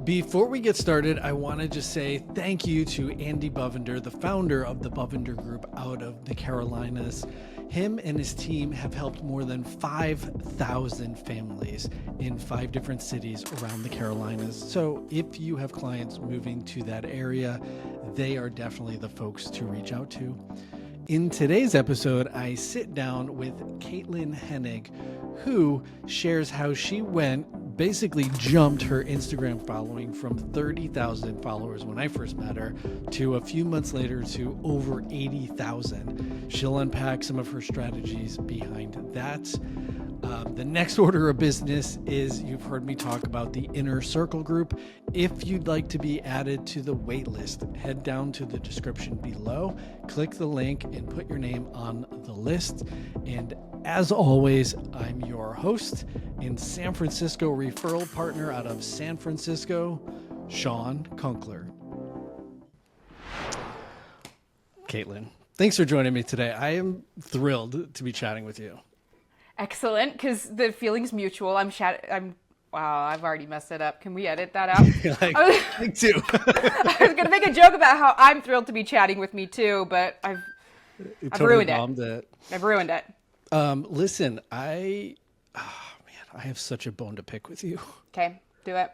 Before we get started, I want to just say thank you to Andy Bovender, the founder of the Bovender Group out of the Carolinas. Him and his team have helped more than 5,000 families in 5 different cities around the Carolinas. So if you have clients moving to that area, they are definitely the folks to reach out to. In today's episode, I sit down with Kaitlin Hannig, who shares how she basically jumped her Instagram following from 30,000 followers when I first met her to a few months later to over 80,000. She'll unpack some of her strategies behind that. The next order of business is, you've heard me talk about the Inner Circle group. If you'd like to be added to the wait list, head down to the description below, click the link and put your name on the list. And as always, I'm your host and San Francisco referral partner out of San Francisco, Shawn Kunkler. Caitlin, thanks for joining me today. I am thrilled to be chatting with you. Excellent, because the feeling's mutual. Wow, I've already messed it up. Can we edit that out? Me too. I was going to make a joke about how I'm thrilled to be chatting with me too, but I've ruined it. I've ruined it. Listen, I have such a bone to pick with you. Okay, do it.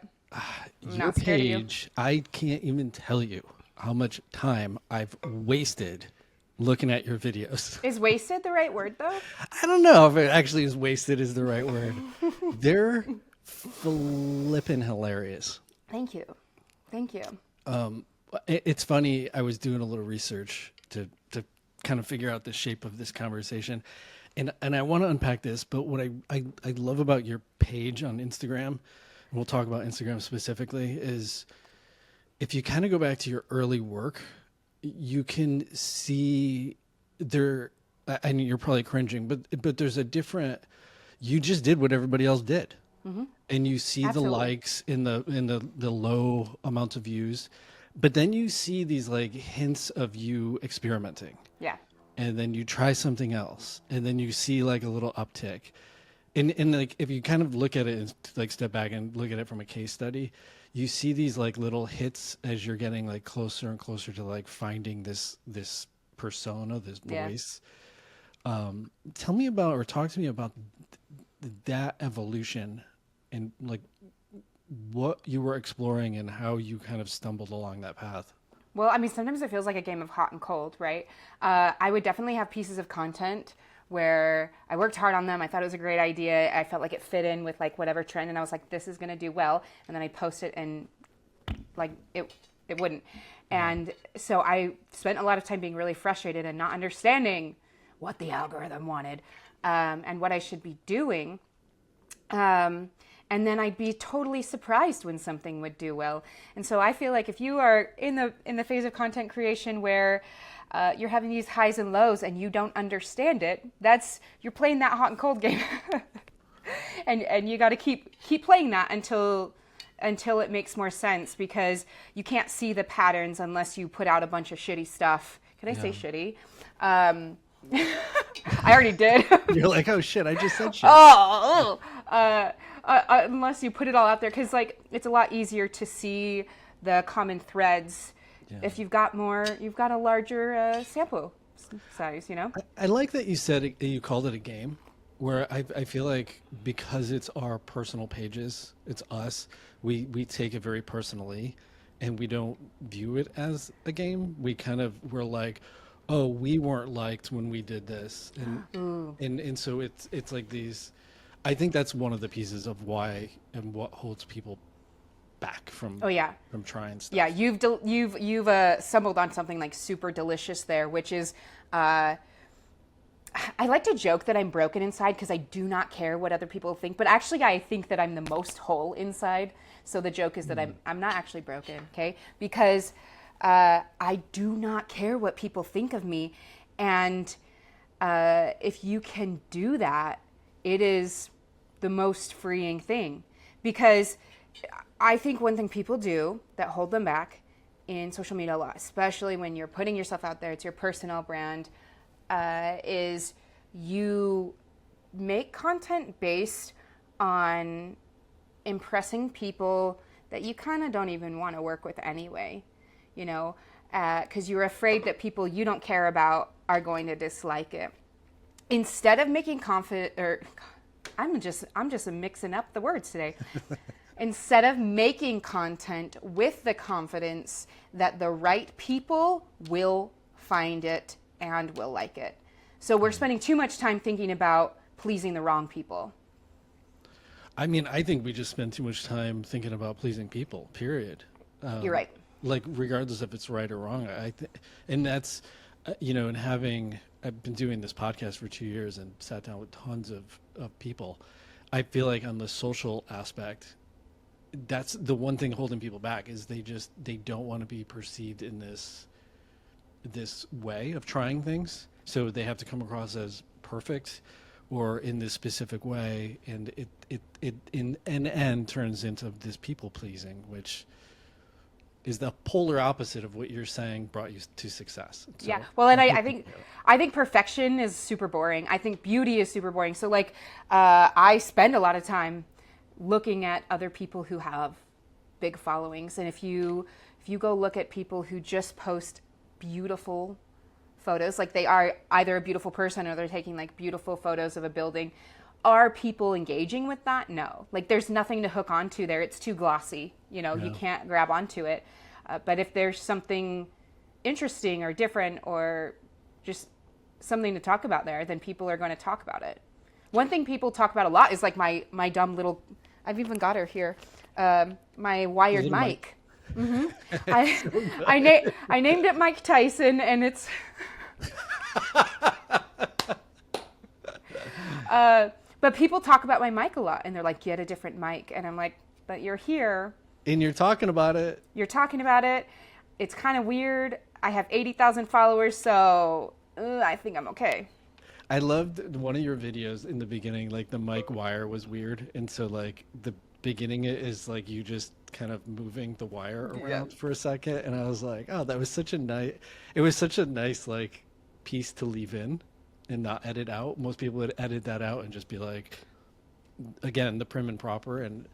Your page, I can't even tell you how much time I've wasted looking at your videos. Is wasted the right word though? I don't know if it actually is wasted is the right word. They're flippin' hilarious. Thank you. It's funny, I was doing a little research to kind of figure out the shape of this conversation. And I want to unpack this, but what I love about your page on Instagram, and we'll talk about Instagram specifically, is if you kind of go back to your early work, you can see there, and you're probably cringing, but there's a different, you just did what everybody else did. Mm-hmm. And you see Absolutely. The likes in the low amounts of views, but then you see these like hints of you experimenting. Yeah. And then you try something else, and then you see like a little uptick. And like, if you kind of look at it and like step back and look at it from a case study, you see these like little hits as you're getting like closer and closer to like finding this persona, this voice. Yeah. Tell me about, or talk to me about that evolution and like what you were exploring and how you kind of stumbled along that path. Well, I mean, sometimes it feels like a game of hot and cold, right? I would definitely have pieces of content where I worked hard on them. I thought it was a great idea. I felt like it fit in with like whatever trend, and I was like, this is going to do well. And then I post it and like it wouldn't. And so I spent a lot of time being really frustrated and not understanding what the algorithm wanted, and what I should be doing. And then I'd be totally surprised when something would do well. And so I feel like if you are in the phase of content creation where you're having these highs and lows and you don't understand it, you're playing that hot and cold game. and you got to keep playing that until it makes more sense, because you can't see the patterns unless you put out a bunch of shitty stuff. Can I say shitty? I already did. You're like, oh shit, I just said shit. Unless you put it all out there, because like it's a lot easier to see the common threads if you've got a larger sample size, you know? I like that you said you called it a game, where I feel like because it's our personal pages, it's us, we take it very personally, and we don't view it as a game. We're like, oh, we weren't liked when we did this, and so it's like these. I think that's one of the pieces of why and what holds people back from trying stuff. Yeah, you've stumbled on something like super delicious there, which is I like to joke that I'm broken inside because I do not care what other people think, but actually I think that I'm the most whole inside. So the joke is that I'm not actually broken, okay? Because I do not care what people think of me, and if you can do that, it is the most freeing thing, because I think one thing people do that hold them back in social media a lot, especially when you're putting yourself out there, it's your personal brand, is you make content based on impressing people that you kind of don't even want to work with anyway, you know, because you're afraid that people you don't care about are going to dislike it. Instead of making I'm just mixing up the words today. Instead of making content with the confidence that the right people will find it and will like it. So we're spending too much time thinking about pleasing the wrong people. I mean, I think we just spend too much time thinking about pleasing people, period. You're right. Like, regardless if it's right or wrong. And that's, you know, I've been doing this podcast for 2 years and sat down with tons of people. I feel like on the social aspect, that's the one thing holding people back is they don't want to be perceived in this way of trying things. So they have to come across as perfect or in this specific way. And it in an end turns into this people pleasing, which is the polar opposite of what you're saying brought you to success. So, yeah. Well, and I think perfection is super boring. I think beauty is super boring. So like, I spend a lot of time looking at other people who have big followings. And if you go look at people who just post beautiful photos, like they are either a beautiful person or they're taking like beautiful photos of a building, are people engaging with that? No. Like there's nothing to hook onto there. It's too glossy. You know, you can't grab onto it. But if there's something interesting or different or just something to talk about there, then people are going to talk about it. One thing people talk about a lot is like my dumb little, I've even got her here, my wired mic. Mm-hmm. I named it Mike Tyson, and it's but people talk about my mic a lot, and they're like, get a different mic. And I'm like, but you're here. And you're talking about it. You're talking about it. It's kind of weird. I have 80,000 followers, so I think I'm okay. I loved one of your videos in the beginning, like the mic wire was weird. And so like the beginning is like you just kind of moving the wire around for a second. And I was like, oh, that was such a nice like piece to leave in and not edit out. Most people would edit that out and just be like, again, the prim and proper. And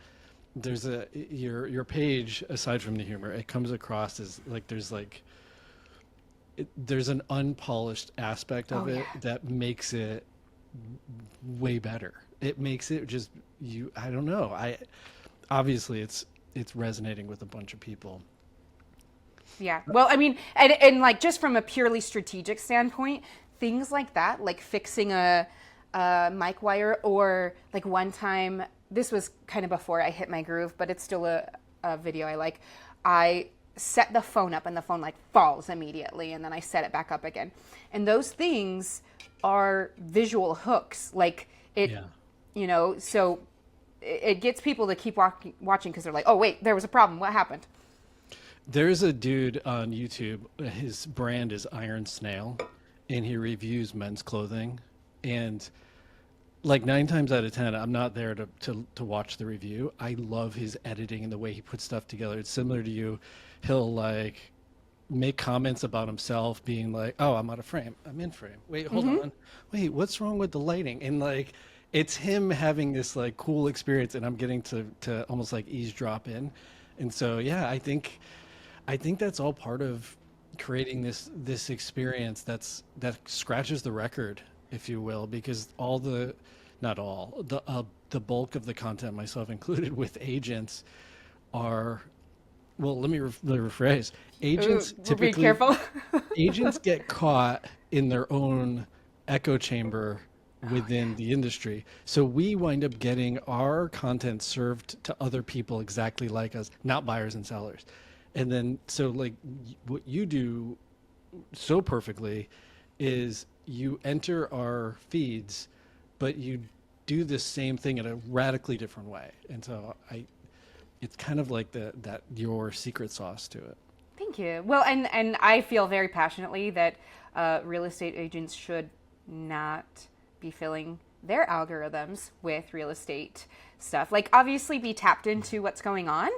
there's your page, aside from the humor, it comes across as like there's an unpolished aspect of it that makes it way better. It makes it just I don't know. Obviously it's resonating with a bunch of people. Yeah. Well, I mean, and like just from a purely strategic standpoint, things like that, like fixing a mic wire, or like one time, this was kind of before I hit my groove, but it's still a video I like. I set the phone up and the phone like falls immediately, and then I set it back up again. And those things are visual hooks. Like it, you know, so it gets people to keep watching because they're like, oh wait, there was a problem. What happened? There's a dude on YouTube, his brand is Iron Snail, and he reviews men's clothing. And like 9 times out of 10, I'm not there to watch the review. I love his editing and the way he puts stuff together. It's similar to you. He'll like make comments about himself being like, oh, I'm out of frame. I'm in frame. Wait, hold on. Wait, what's wrong with the lighting? And like, it's him having this like cool experience, and I'm getting to almost like eavesdrop in. And so, yeah, I think that's all part of creating this experience that scratches the record, if you will, because not all, the bulk of the content, myself included, with agents are, well, let me rephrase. Agents typically, be careful. Agents get caught in their own echo chamber within the industry. So we wind up getting our content served to other people exactly like us, not buyers and sellers. And then, so like what you do so perfectly is you enter our feeds, but you do the same thing in a radically different way. And so it's kind of like that your secret sauce to it. Thank you. Well, and I feel very passionately that real estate agents should not be filling their algorithms with real estate stuff. Like obviously be tapped into what's going on,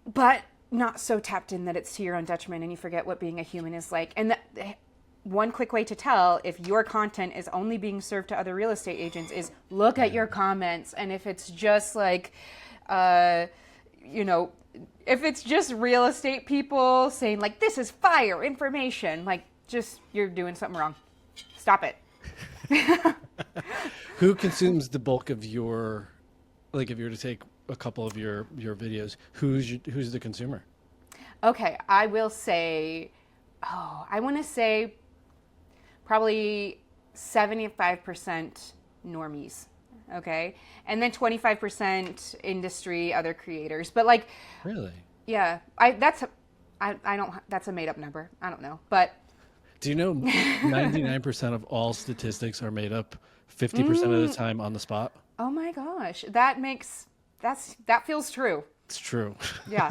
but not so tapped in that it's to your own detriment and you forget what being a human is like. And one quick way to tell if your content is only being served to other real estate agents is look at your comments. And if it's just like, you know, if it's just real estate people saying like, this is fire information, like just, you're doing something wrong. Stop it. Who consumes the bulk of your, like if you were to take a couple of your videos, who's the consumer? Okay, I will say, I want to say probably 75% normies. Okay, and then 25% industry, other creators. But like, Really? yeah, I don't. That's a made up number. I don't know, but Do you know 99% of all statistics are made up 50% of the time on the spot? oh my gosh, that feels true. It's true. Yeah.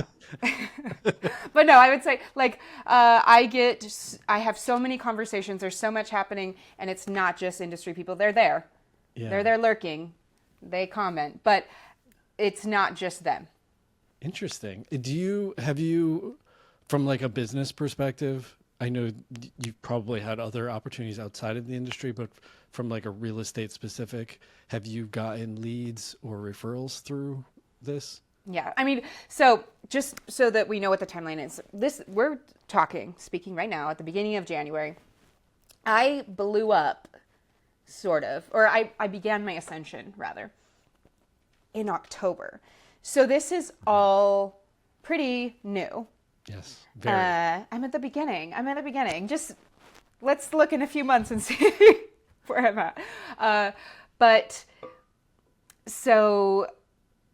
But no, I would say like I have so many conversations. There's so much happening, and it's not just industry people. They're there. Yeah. They're there lurking. They comment, but it's not just them. Interesting. Have you, from like a business perspective, I know you've probably had other opportunities outside of the industry, but from like a real estate specific, have you gotten leads or referrals through this? Yeah. I mean, so just so that we know what the timeline is, we're speaking right now at the beginning of January. I blew up sort of, or I began my ascension rather in October. So this is all pretty new. Yes. Very. I'm at the beginning. Just let's look in a few months and see where I'm at. But so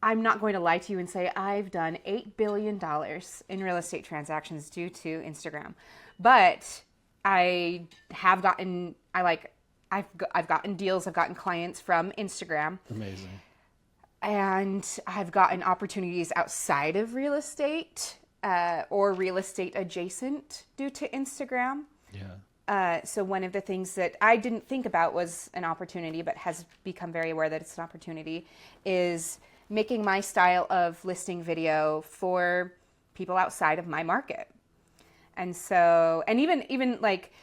I'm not going to lie to you and say I've done $8 billion in real estate transactions due to Instagram, but I have gotten, I've gotten deals, I've gotten clients from Instagram. Amazing. And I've gotten opportunities outside of real estate or real estate adjacent due to Instagram. Yeah. So one of the things that I didn't think about was an opportunity, but has become very aware that it's an opportunity, is making my style of listing video for people outside of my market. And so, and even like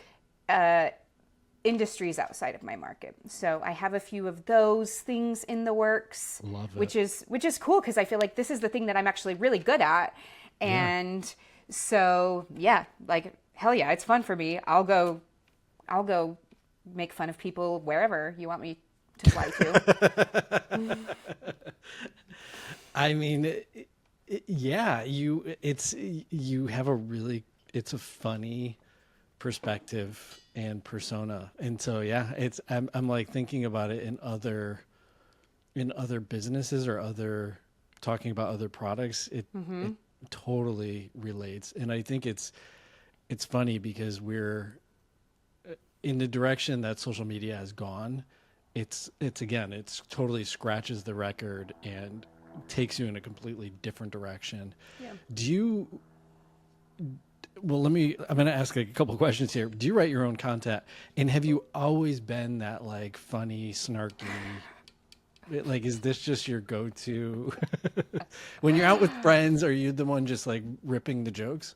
industries outside of my market. So I have a few of those things in the works. Love it. Which is cool, because I feel like this is the thing that I'm actually really good at. And so, yeah, like, hell yeah, it's fun for me. I'll go make fun of people wherever you want me to fly to. I mean, yeah, you have it's a funny perspective and persona. And so, yeah, I'm like thinking about it in other businesses or talking about other products. It totally relates. And I think it's funny because we're in the direction that social media has gone. It's totally scratches the record and takes you in a completely different direction. Yeah. I'm going to ask a couple of questions here. Do you write your own content? And have you always been that like funny, snarky, like, is this just your go-to when you're out with friends? Are you the one just like ripping the jokes?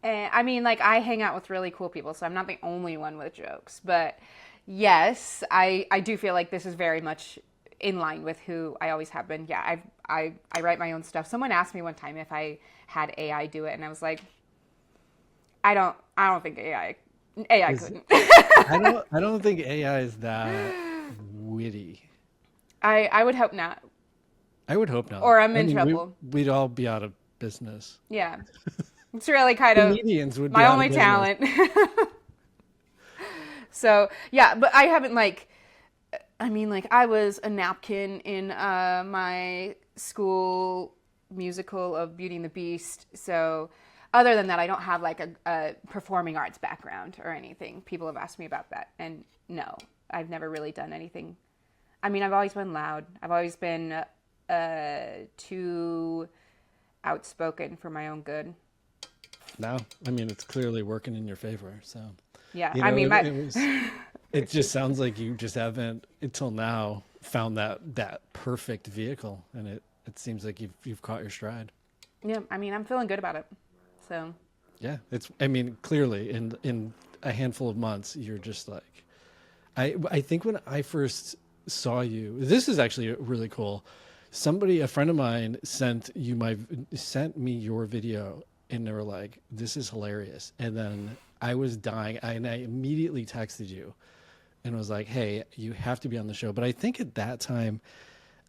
I mean, like, I hang out with really cool people, so I'm not the only one with jokes. But yes, I do feel like this is very much in line with who I always have been. Yeah, I write my own stuff. Someone asked me one time if I had AI do it, and I was like, I don't think AI couldn't. I don't think AI is that witty. I would hope not. I would hope not. Or I'm in trouble. We'd all be out of business. Yeah. It's really kind of Comedians would be my out only of talent. So, yeah, but I haven't I was a napkin in my school musical of Beauty and the Beast. So other than that, I don't have like a performing arts background or anything. People have asked me about that. And no, I've never really done anything. I mean, I've always been loud. I've always been too outspoken for my own good. No, I mean, it's clearly working in your favor. So, yeah, I mean, it just sounds like you just haven't until now found that perfect vehicle. And it seems like you've caught your stride. Yeah. I mean, I'm feeling good about it. So, yeah, clearly in a handful of months, you're just like, I think when I first saw you, this is actually really cool. a friend of mine sent me your video, and they were like, "This is hilarious." And then I was dying, and I immediately texted you, and was like, "Hey, you have to be on the show." But I think at that time,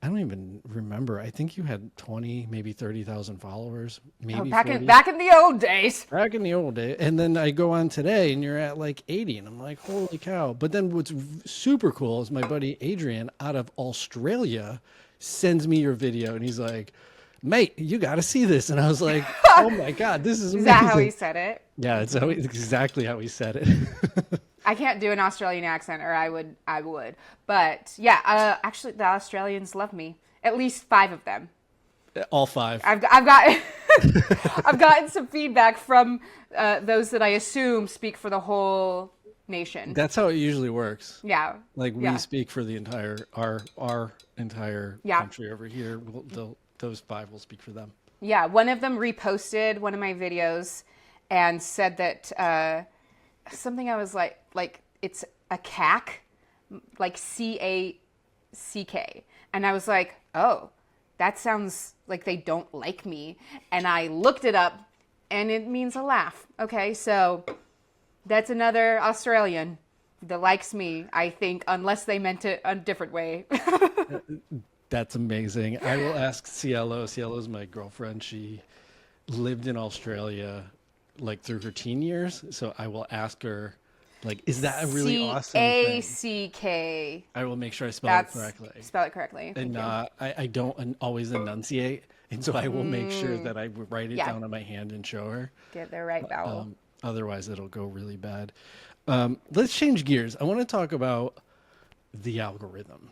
I don't even remember. I think you had 20, maybe 30,000 followers, maybe back 40. back in the old days. Back in the old day. And then I go on today and you're at like 80 and I'm like, holy cow. But then what's super cool is my buddy Adrian out of Australia sends me your video and he's like, mate, you got to see this. And I was like, oh my God, this is amazing. Is that how he said it? Yeah, it's exactly how he said it. I can't do an Australian accent, or I would. But yeah, actually, the Australians love me. At least 5 of them. All 5. I've got I've gotten some feedback from those that I assume speak for the whole nation. That's how it usually works. Yeah. Like we speak for the entire our entire country over here. Those 5 will speak for them. Yeah, one of them reposted one of my videos and said that something I was like it's a cack, like CACK. And I was like, oh, that sounds like they don't like me. And I looked it up and it means a laugh. Okay, so that's another Australian that likes me, I think, unless they meant it a different way. That's amazing. I will ask Cielo. Cielo is my girlfriend. She lived in Australia like through her teen years. So I will ask her, like, is that a really awesome thing? CACK. I will make sure I spell it correctly. Spell it correctly. And I don't always enunciate. And so I will make sure that I write it down on my hand and show her. Get the right vowel. Otherwise, it'll go really bad. Let's change gears. I want to talk about the algorithm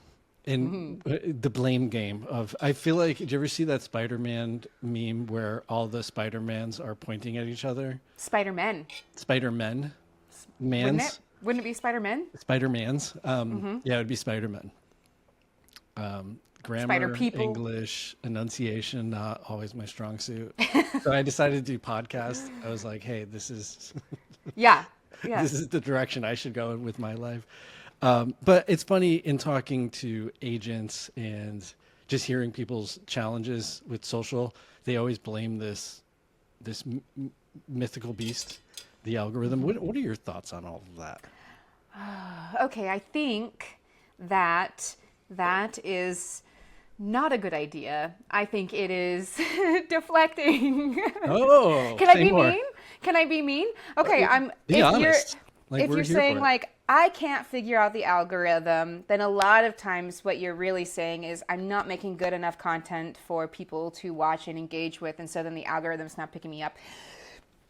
and the blame game of, I feel like, did you ever see that Spider-Man meme where all the Spider-Mans are pointing at each other? Spider-Men. Spider-Men? Wouldn't it be Spider-Men? Spider-Mans. Yeah, it would be Spider-Men. Grammar, Spider people. English, enunciation, not always my strong suit. So I decided to do podcast. I was like, hey, this is this is the direction I should go with my life. But it's funny in talking to agents and just hearing people's challenges with social, they always blame this mythical beast, the algorithm. What are your thoughts on all of that? Okay, I think that is not a good idea. I think it is deflecting. Oh, Can I be mean? Can I be mean? Okay, be honest. If you're saying like, I can't figure out the algorithm, then a lot of times what you're really saying is I'm not making good enough content for people to watch and engage with, and so then the algorithm's not picking me up.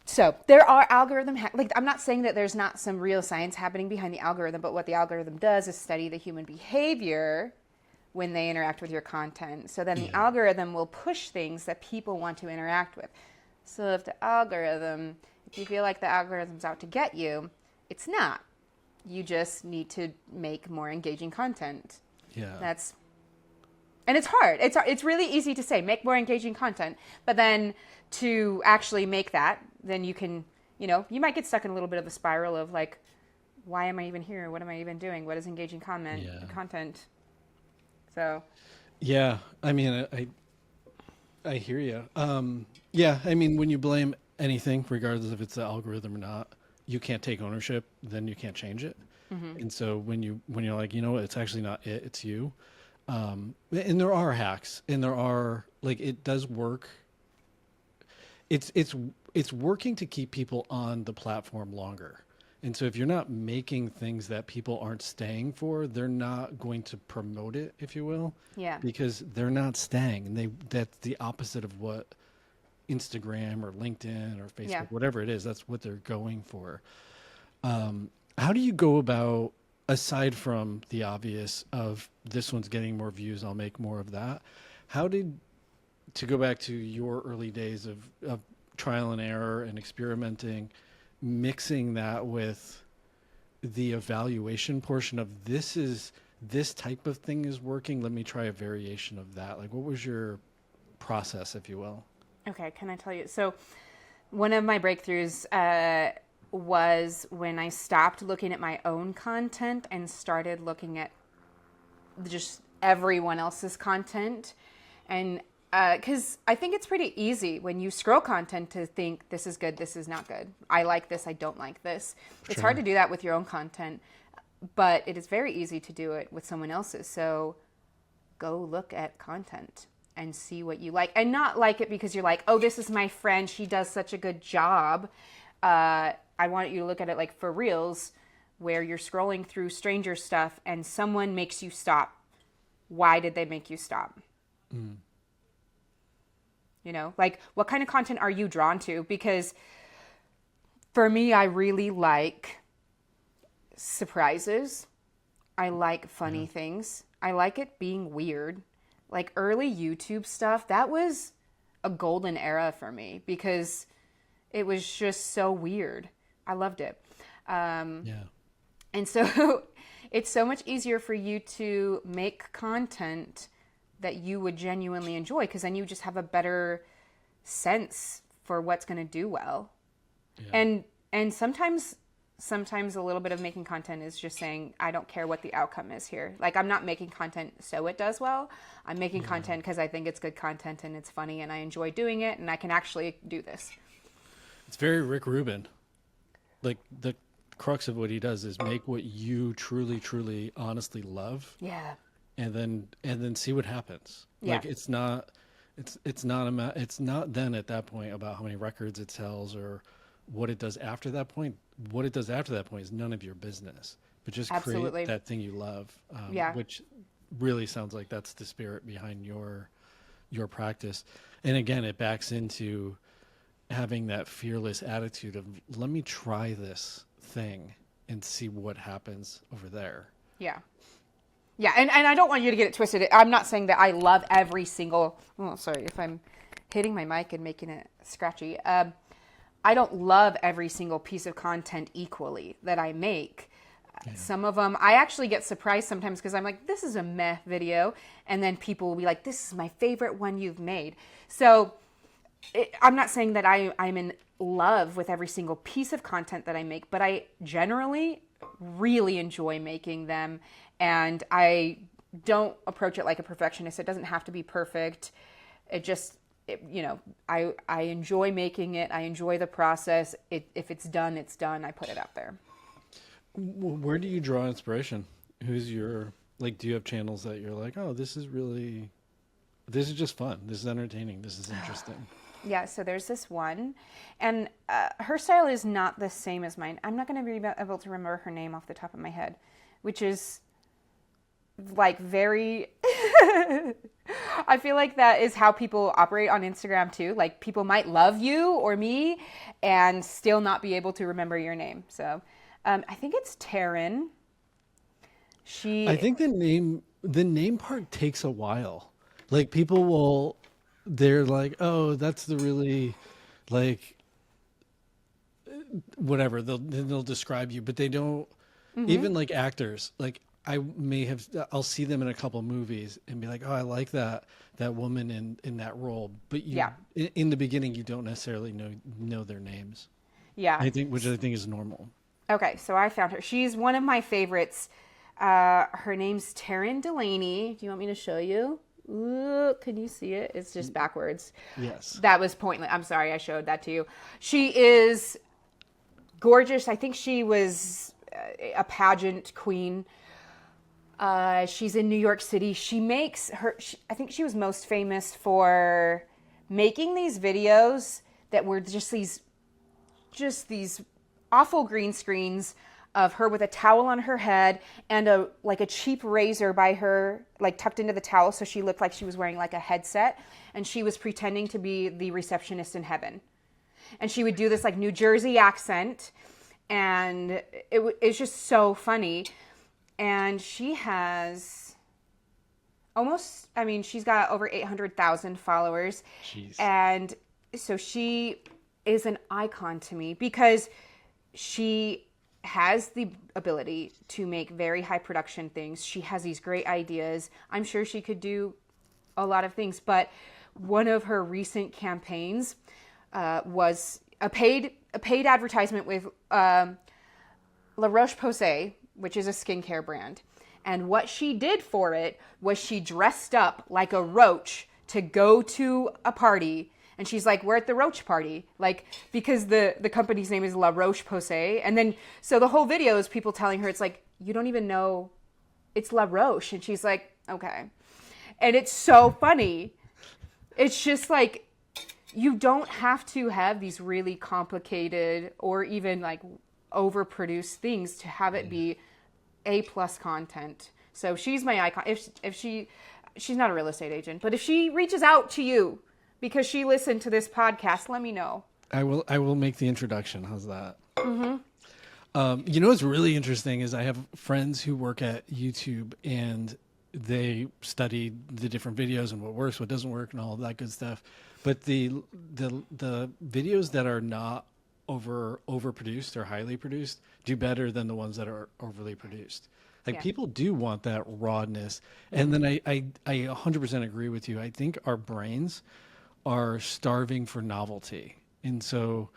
So there are I'm not saying that there's not some real science happening behind the algorithm, but what the algorithm does is study the human behavior when they interact with your content. So then the algorithm will push things that people want to interact with. So if you feel like the algorithm's out to get you, it's not. You just need to make more engaging content. Yeah. And it's hard. It's really easy to say, make more engaging content, but then to actually make that, then you can, you might get stuck in a little bit of a spiral of like, why am I even here? What am I even doing? What is engaging content? So. Yeah. I mean, I hear you. Yeah. I mean, when you blame anything, regardless if it's the algorithm or not, you can't take ownership, then you can't change it. And so when you're like, it's actually not it, it's you. And there are hacks, and there are, like, it does work. It's working to keep people on the platform longer. And so if you're not making things that people aren't staying for, they're not going to promote it, if you will. Yeah. Because they're not staying. And that's the opposite of what Instagram or LinkedIn or Facebook, whatever it is, that's what they're going for. How do you go about, aside from the obvious of this one's getting more views, I'll make more of that. To go back to your early days of trial and error and experimenting, mixing that with the evaluation portion of this type of thing is working, let me try a variation of that. Like, what was your process, if you will? Okay, can I tell you? So one of my breakthroughs was when I stopped looking at my own content and started looking at just everyone else's content. And because I think it's pretty easy when you scroll content to think this is good, this is not good. I like this, I don't like this. It's hard to do that with your own content, but it is very easy to do it with someone else's. So go look at content and see what you like, and not like it because you're like, oh, this is my friend, she does such a good job. I want you to look at it like for reals, where you're scrolling through stranger stuff and someone makes you stop. Why did they make you stop? You know, like what kind of content are you drawn to? Because for me, I really like surprises. I like funny things. I like it being weird. Like early YouTube stuff, that was a golden era for me because it was just so weird. I loved it. And so it's so much easier for you to make content that you would genuinely enjoy, because then you just have a better sense for what's going to do well. And sometimes a little bit of making content is just saying, I don't care what the outcome is here. Like, I'm not making content so it does well. I'm making content because I think it's good content and it's funny and I enjoy doing it and I can actually do this. It's very Rick Rubin. Like, the crux of what he does is make what you truly, truly, honestly love. Yeah. And then see what happens. Yeah. Like, it's not then at that point about how many records it sells or what it does after that point. What it does after that point is none of your business, but just create that thing you love. Which really sounds like that's the spirit behind your practice. And again, it backs into having that fearless attitude of, let me try this thing and see what happens over there. Yeah. Yeah, and I don't want you to get it twisted. I'm not saying that I love every single... Oh, sorry, if I'm hitting my mic and making it scratchy. I don't love every single piece of content equally that I make. Some of them, I actually get surprised sometimes because I'm like, this is a meh video. And then people will be like, this is my favorite one you've made. So I'm not saying that I'm in love with every single piece of content that I make, but I generally really enjoy making them. And I don't approach it like a perfectionist. It doesn't have to be perfect. I enjoy making it. I enjoy the process. If it's done, it's done. I put it out there. Where do you draw inspiration? Do you have channels that you're like, oh, this is just fun. This is entertaining. This is interesting. Yeah, so there's this one, and her style is not the same as mine. I'm not going to be able to remember her name off the top of my head, which is like very... I feel like that is how people operate on Instagram too. Like, people might love you or me and still not be able to remember your name. So I think it's Taryn. I think the name part takes a while. Like, they're like, oh, that's the really, like, whatever. They'll describe you, but they don't. Even like actors, like, I'll see them in a couple movies and be like, oh, I like that woman in that role. But in the beginning, you don't necessarily know their names. Yeah. Which I think is normal. Okay. So I found her. She's one of my favorites. Her name's Taryn Delaney. Do you want me to show you? Ooh, can you see it? It's just backwards. Yes. That was pointless. I'm sorry I showed that to you. She is gorgeous. I think she was a pageant queen. She's in New York City. I think she was most famous for making these videos that were just these awful green screens of her with a towel on her head and a cheap razor by her, like, tucked into the towel, so she looked like she was wearing like a headset, and she was pretending to be the receptionist in heaven. And she would do this like New Jersey accent, and it's just so funny. And she has she's got over 800,000 followers. Jeez. And so she is an icon to me because she has the ability to make very high production things. She has these great ideas. I'm sure she could do a lot of things, but one of her recent campaigns was a paid advertisement with La Roche-Posay, which is a skincare brand. And what she did for it was she dressed up like a roach to go to a party. And she's like, we're at the Roche party, like, because the company's name is La Roche-Posay. And then, so the whole video is people telling her, it's like, you don't even know it's La Roche. And she's like, okay. And it's so funny. It's just like, you don't have to have these really complicated or even like overproduced things to have it be A+ content. So she's my icon. If she's not a real estate agent, but if she reaches out to you because she listened to this podcast, let me know. I will make the introduction. How's that? You know what's really interesting is I have friends who work at YouTube and they study the different videos and what works, what doesn't work, and all of that good stuff. But the videos that are not overproduced or highly produced do better than the ones that are overly produced. Like people do want that rawness. And then I 100% agree with you. I think our brains are starving for novelty. And so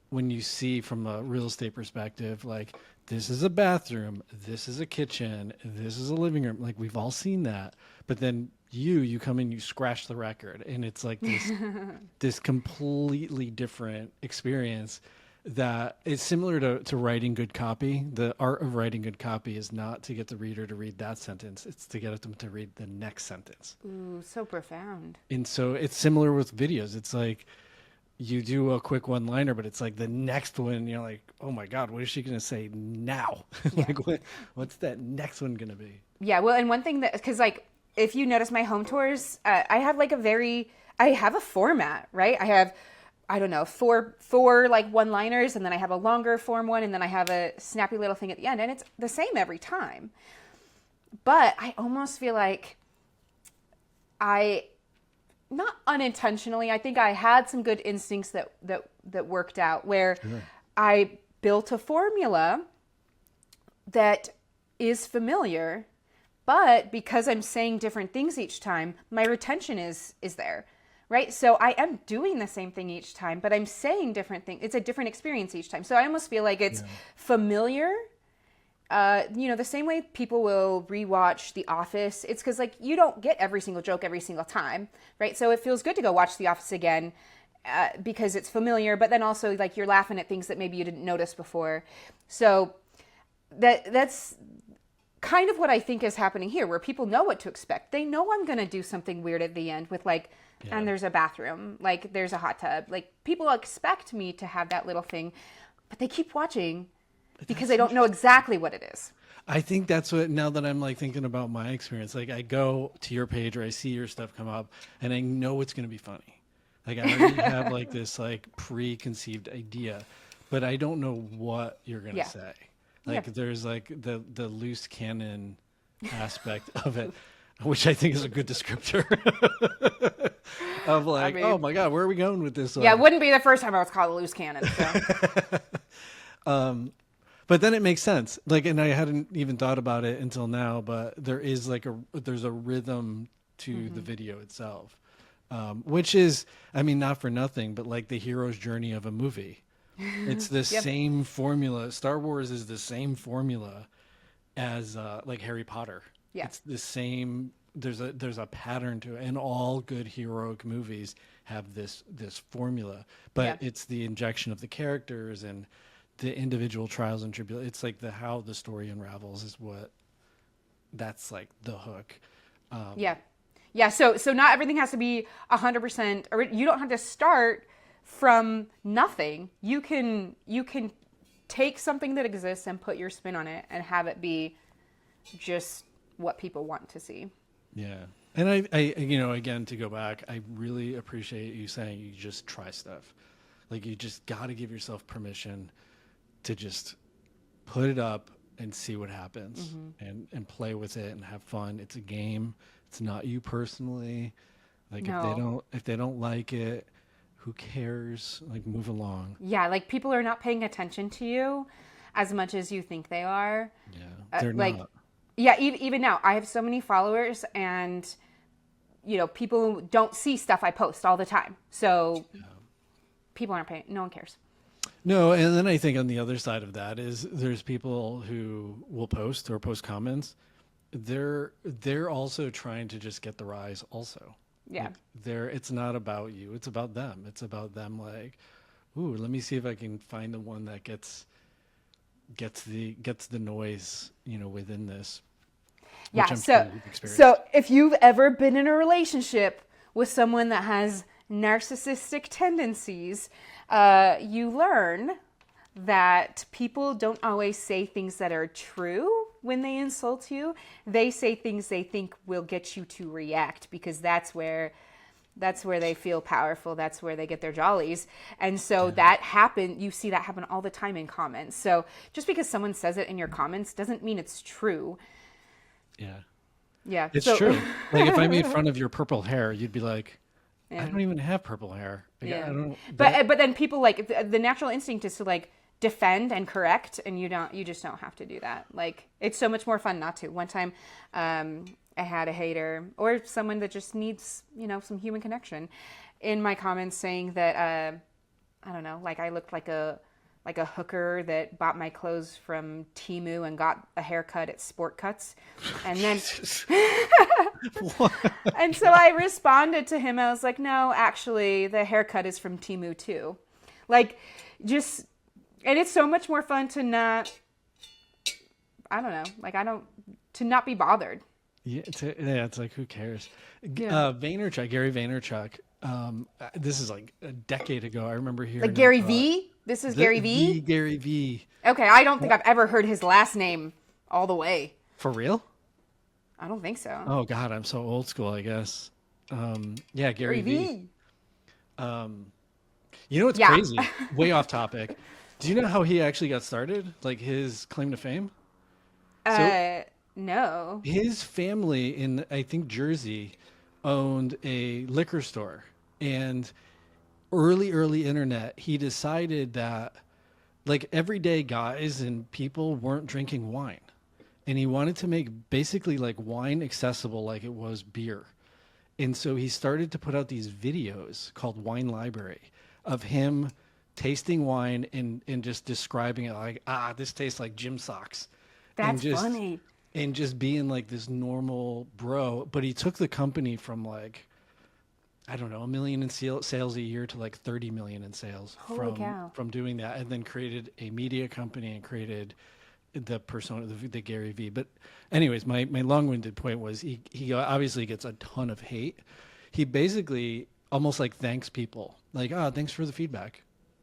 when you see from a real estate perspective, like this is a bathroom, this is a kitchen, this is a living room, like we've all seen that. But then you come in, you scratch the record, and it's like this this completely different experience that is similar to writing good copy. The art of writing good copy is not to get the reader to read that sentence, it's to get them to read the next sentence. Ooh, so profound. And so it's similar with videos. It's like you do a quick one-liner, but it's like the next one, you're like, oh my God, what is she going to say now? Like, what's that next one going to be? Yeah, well, and one thing that, because like, if you notice my home tours, I have like I have a format, right? I have, I don't know, four like one-liners, and then I have a longer form one, and then I have a snappy little thing at the end, and it's the same every time. But I almost feel like not unintentionally, I think I had some good instincts that worked out, where I built a formula that is familiar, but because I'm saying different things each time, my retention is there, right? So I am doing the same thing each time, but I'm saying different things. It's a different experience each time. So I almost feel like it's familiar. The same way people will rewatch The Office. It's because like you don't get every single joke every single time, right? So it feels good to go watch The Office again because it's familiar, but then also like you're laughing at things that maybe you didn't notice before. So that's kind of what I think is happening here, where people know what to expect. They know I'm going to do something weird at the end with like, and there's a bathroom, like there's a hot tub. Like people expect me to have that little thing, but they keep watching because they don't know exactly what it is. I think that's what, now that I'm like thinking about my experience, like I go to your page or I see your stuff come up and I know it's going to be funny. Like I already have like this like preconceived idea, but I don't know what you're going to say. Like there's like the loose cannon aspect of it, which I think is a good descriptor of like, oh my God, where are we going with this? Yeah, it wouldn't be the first time I was called a loose cannon. So. But then it makes sense. Like, and I hadn't even thought about it until now, but there is like there's a rhythm to the video itself, which is, I mean, not for nothing, but like the hero's journey of a movie. It's the same formula. Star Wars is the same formula as like Harry Potter. Yeah. It's the same. There's a pattern to it, and all good heroic movies have this formula. But it's the injection of the characters and the individual trials and tribulations. It's like how the story unravels is that's like the hook. Yeah. So not everything has to be 100%, or you don't have to start from nothing. You can take something that exists and put your spin on it and have it be just what people want to see. Yeah. And I again, to go back, I really appreciate you saying you just try stuff. Like you just got to give yourself permission to just put it up and see what happens and play with it and have fun. It's a game. It's not you personally. Like if they don't like it, who cares? Like move along. Yeah. Like people are not paying attention to you as much as you think they are. Yeah. They're like, not. Yeah. Even now I have so many followers and people don't see stuff I post all the time. So people aren't paying, no one cares. No, and then I think on the other side of that is there's people who will post comments. They're also trying to just get the rise also. Yeah. Like it's not about you. It's about them. It's about them like, ooh, let me see if I can find the one that gets the noise, within this. Yeah. Which I'm sure you've experienced. So if you've ever been in a relationship with someone that has narcissistic tendencies, you learn that people don't always say things that are true when they insult you. They say things they think will get you to react, because that's where they feel powerful. That's where they get their jollies. And so you see that happen all the time in comments. So just because someone says it in your comments doesn't mean it's true. Yeah. Yeah. It's true. Like if I made fun of your purple hair, you'd be like, I don't even have purple hair. Like, Yeah. I don't. But then people like the natural instinct is to like defend and correct, and you just don't have to do that. Like it's so much more fun not to. One time, I had a hater or someone that just needs, some human connection in my comments saying that, I don't know, like I looked like a hooker that bought my clothes from Temu and got a haircut at Sport Cuts. And then, and so I responded to him. I was like, no, actually the haircut is from Temu too. Like and it's so much more fun to not, I don't know, to not be bothered. Yeah, it's like, who cares? Gary Vaynerchuk. This is like a decade ago. I remember hearing like Gary V. This is Gary V. Gary V. Okay, I don't think I've ever heard his last name all the way. For real? I don't think so. Oh God, I'm so old school, I guess. Yeah, Gary V. What's crazy? Way off topic. Do you know how he actually got started? Like his claim to fame? No. His family in, I think, Jersey owned a liquor store. And early internet, he decided that like everyday guys and people weren't drinking wine. And he wanted to make basically like wine accessible like it was beer. And so he started to put out these videos called Wine Library of him tasting wine and just describing it like, this tastes like gym socks. That's funny. And just being like this normal bro. But he took the company from like, I don't know, $1 million in sales a year to like 30 million in sales from doing that, and then created a media company and created the persona, the Gary V. But anyways, my long-winded point was he obviously gets a ton of hate. He basically almost like thanks people like, thanks for the feedback.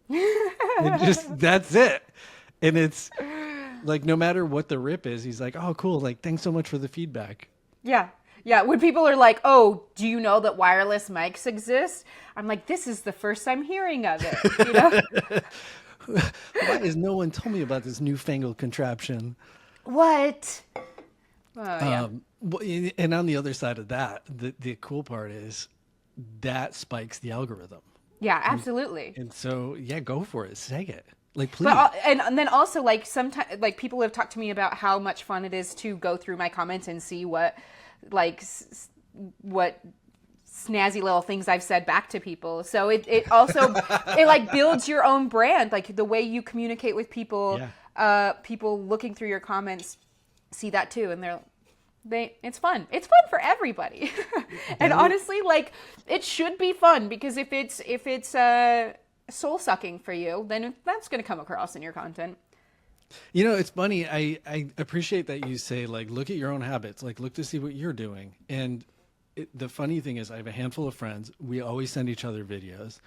And that's it. And it's like, no matter what the rip is, he's like, oh, cool. Like, thanks so much for the feedback. Yeah. Yeah. When people are like, oh, do you know that wireless mics exist? I'm like, this is the first I'm hearing of it. Why has no one told me about this newfangled contraption? What? Yeah. And on the other side of that, the cool part is that spikes the algorithm. Yeah, absolutely. And so, yeah, go for it. Say it. Like, please. But, and then also, like, sometimes, like, people have talked to me about how much fun it is to go through my comments and see what, like, what snazzy little things I've said back to people. So it also, it, like, builds your own brand. Like, the way you communicate with people, people looking through your comments see that, too. And it's fun. It's fun for everybody. And honestly, like, it should be fun, because if it's soul sucking for you, then that's going to come across in your content. It's funny. I appreciate that you say, like, look at your own habits, like, look to see what you're doing. And the funny thing is, I have a handful of friends. We always send each other videos.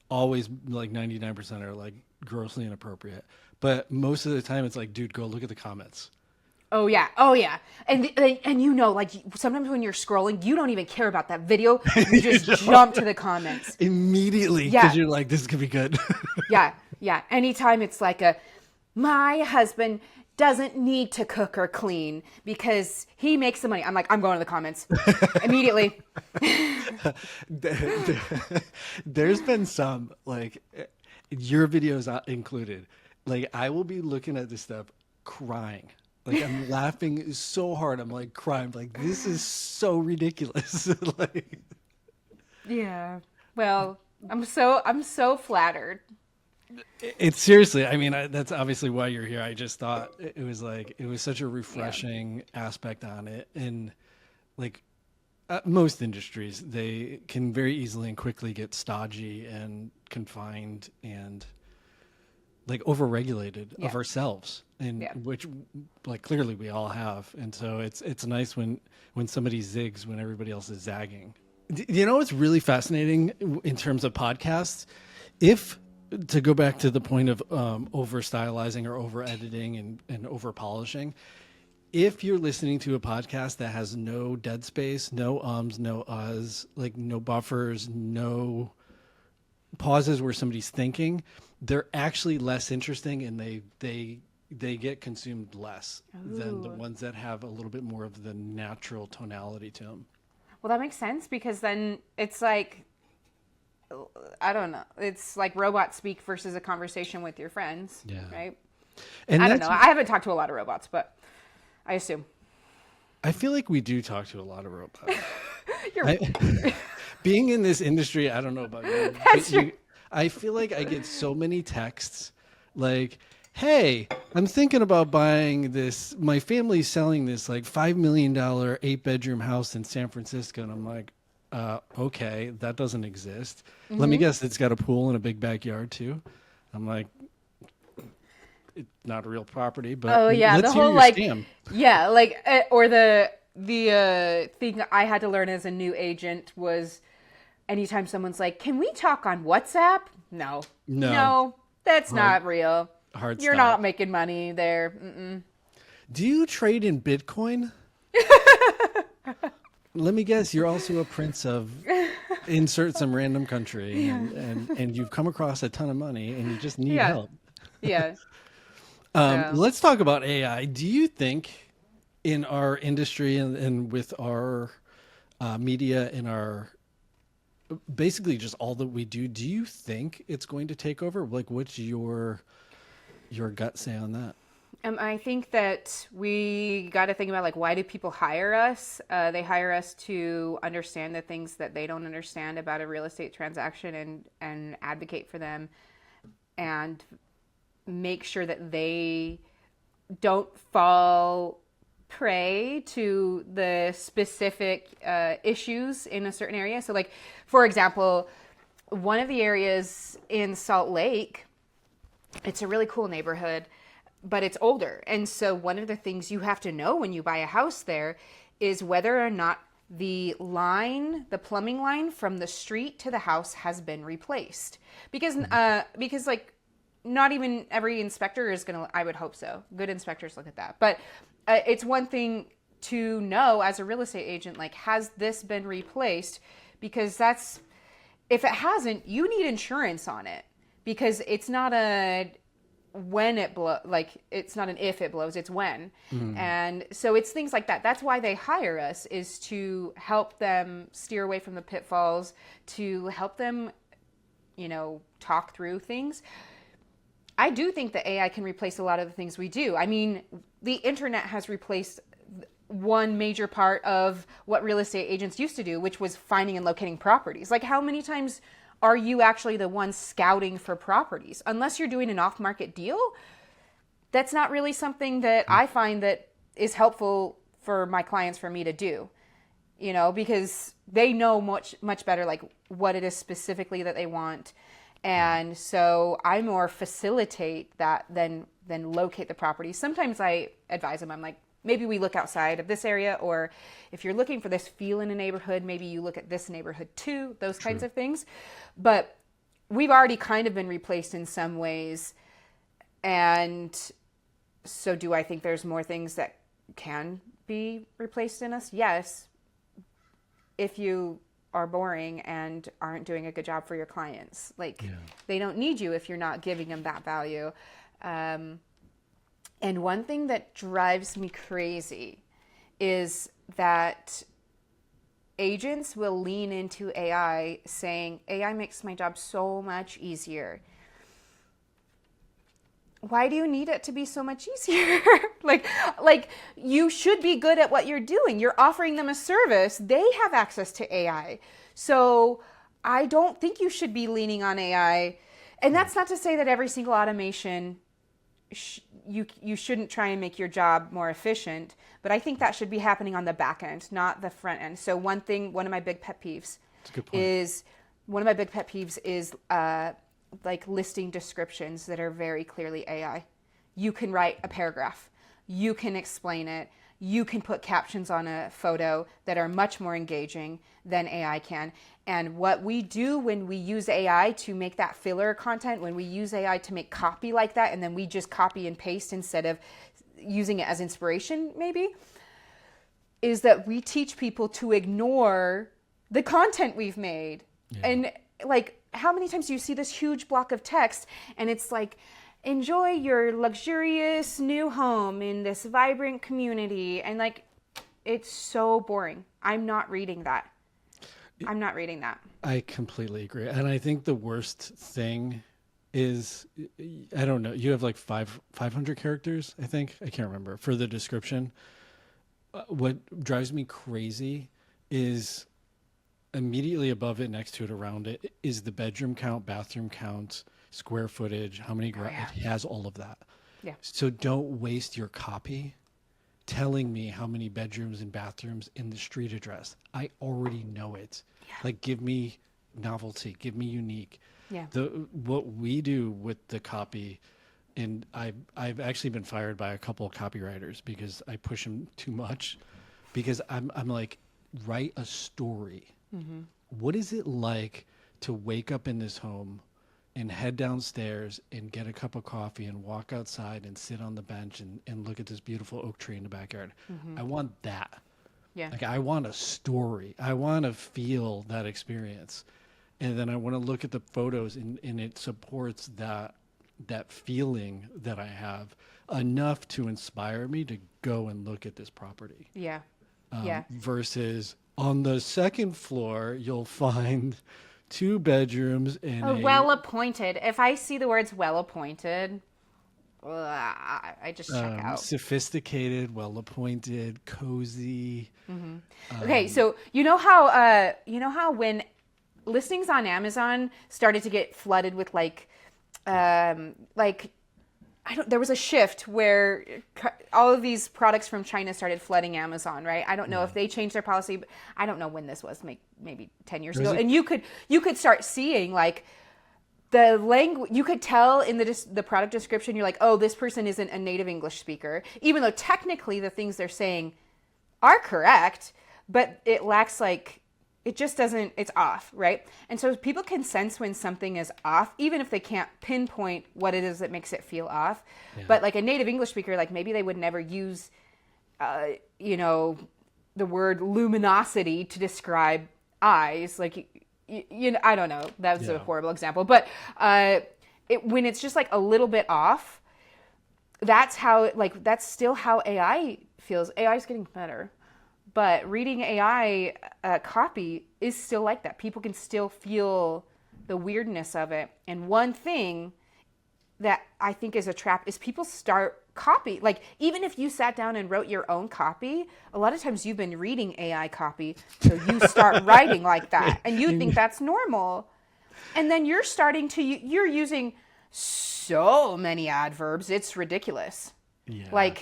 Always, like, 99% are like grossly inappropriate. But most of the time it's like, dude, go look at the comments. Oh yeah. And like, sometimes when you're scrolling, you don't even care about that video. You just jump to the comments immediately, because you're like, this could be good. Yeah. Anytime it's like my husband doesn't need to cook or clean because he makes the money. I'm like, I'm going to the comments immediately. There's been some, like, your videos included. Like, I will be looking at this stuff crying. Like, I'm laughing so hard. I'm like crying. Like, this is so ridiculous. Like, yeah. Well, I'm so flattered. It's seriously, I mean, that's obviously why you're here. I just thought it was such a refreshing aspect on it. And like, most industries, they can very easily and quickly get stodgy and confined and like overregulated Yeah. of ourselves, and Yeah. which like clearly we all have. And so it's nice when somebody zigs when everybody else is zagging. You know what's really fascinating in terms of podcasts? If to go back to the point of over stylizing or over editing and over polishing, if you're listening to a podcast that has no dead space, no ums, no uhs, like no buffers, no pauses where somebody's thinking, they're actually less interesting, and they get consumed less than the Ooh. ones that have a little bit more of the natural tonality to them. Well, that makes sense because then it's like, I don't know. It's like robot speak versus a conversation with your friends. Yeah. Right? And I don't know. I haven't talked to a lot of robots, but I assume. I feel like we do talk to a lot of robots. You're Being in this industry, I don't know about you, That's but I feel like I get so many texts like, hey, I'm thinking about buying this. My family's selling this like $5 million 8-bedroom house in San Francisco. And I'm like, okay, that doesn't exist. Let me guess, it's got a pool and a big backyard too. I'm like, it's not a real property, but Oh yeah, let's the hear whole your like scam. yeah, like or the thing I had to learn as a new agent was anytime someone's like, "Can we talk on WhatsApp?" No. No. No, that's not real. Hard You're stop. not making money there. Mm-mm. Do you trade in Bitcoin? Let me guess, you're also a prince of insert some random country, and you've come across a ton of money and you just need Yeah. help. Yeah. So, Let's talk about AI. Do you think in our industry and with our media and our basically just all that we do you think it's going to take over? Like, what's your gut say on that? I think that we got to think about like why do people hire us? They hire us to understand the things that they don't understand about a real estate transaction and advocate for them and make sure that they don't fall prey to the specific issues in a certain area. So like, for example, one of the areas in Salt Lake, it's a really cool neighborhood, but it's older. And so one of the things you have to know when you buy a house there is whether or not the plumbing line from the street to the house has been replaced. Because like not even every inspector is going to, I would hope so. Good inspectors look at that. But it's one thing to know as a real estate agent, like, has this been replaced? Because if it hasn't, you need insurance on it because it's not a when it blows, like it's not an if it blows, it's when. And so it's things like that. That's why they hire us, is to help them steer away from the pitfalls, to help them, talk through things. I do think that AI can replace a lot of the things we do. I mean, the internet has replaced one major part of what real estate agents used to do, which was finding and locating properties. Like, how many times are you actually the one scouting for properties? Unless you're doing an off-market deal, that's not really something that I find that is helpful for my clients for me to do, because they know much better, like, what it is specifically that they want. And so I more facilitate that than locate the property. Sometimes I advise them, I'm like, maybe we look outside of this area, or if you're looking for this feel in a neighborhood, maybe you look at this neighborhood too, those kinds of things. But we've already kind of been replaced in some ways. And so do I think there's more things that can be replaced in us? Yes. If you are boring and aren't doing a good job for your clients. They don't need you if you're not giving them that value. And one thing that drives me crazy is that agents will lean into AI saying, AI makes my job so much easier. Why do you need it to be so much easier? like you should be good at what you're doing. You're offering them a service. They have access to AI. So I don't think you should be leaning on AI. And that's not to say that every single automation you shouldn't try and make your job more efficient, But I think that should be happening on the back end, not the front end. So one of my big pet peeves is like listing descriptions that are very clearly AI. You can write a paragraph. You can explain it. You can put captions on a photo that are much more engaging than AI can. And what we do when we use AI to make that filler content, when we use AI to make copy like that, and then we just copy and paste instead of using it as inspiration, maybe, is that we teach people to ignore the content we've made. Yeah. And like, how many times do you see this huge block of text and it's like, enjoy your luxurious new home in this vibrant community, and like, it's so boring. I'm not reading that. I completely agree. And I think the worst thing is, I don't know, you have like 500 characters, I think. I can't remember, for the description. What drives me crazy is immediately above it, next to it, around it, is the bedroom count, bathroom count, square footage, how many, it has all of that. Yeah. So don't waste your copy telling me how many bedrooms and bathrooms in the street address. I already know it. Yeah. Like, give me novelty, give me unique. Yeah. What we do with the copy, and I've actually been fired by a couple of copywriters because I push them too much, because I'm like, write a story. Mm-hmm. What is it like to wake up in this home and head downstairs and get a cup of coffee and walk outside and sit on the bench and look at this beautiful oak tree in the backyard? Mm-hmm. I want that. Yeah. Like, I want a story. I want to feel that experience. And then I want to look at the photos and it supports that feeling that I have enough to inspire me to go and look at this property. Yeah. Versus on the second floor, you'll find 2 bedrooms and well appointed. If I see the words well appointed, I just check out. Sophisticated, well appointed, cozy. Mm-hmm. Okay, so you know how when listings on Amazon started to get flooded with there was a shift where all of these products from China started flooding Amazon, right? I don't know if they changed their policy, but I don't know when this was, maybe 10 years ago. And you could start seeing like the language, you could tell in the product description, you're like, oh, this person isn't a native English speaker, even though technically the things they're saying are correct, but it lacks it just doesn't, it's off, right? And so people can sense when something is off, even if they can't pinpoint what it is that makes it feel off. Yeah. But like a native English speaker, like maybe they would never use, the word luminosity to describe eyes. Like, I don't know. That was a horrible example. But when it's just like a little bit off, that's still how AI feels. AI is getting better. But reading AI copy is still like that. People can still feel the weirdness of it. And one thing that I think is a trap is people start copy. Like, even if you sat down and wrote your own copy, a lot of times you've been reading AI copy, so you start writing like that. And you think that's normal. And then you're using so many adverbs, it's ridiculous. Yeah.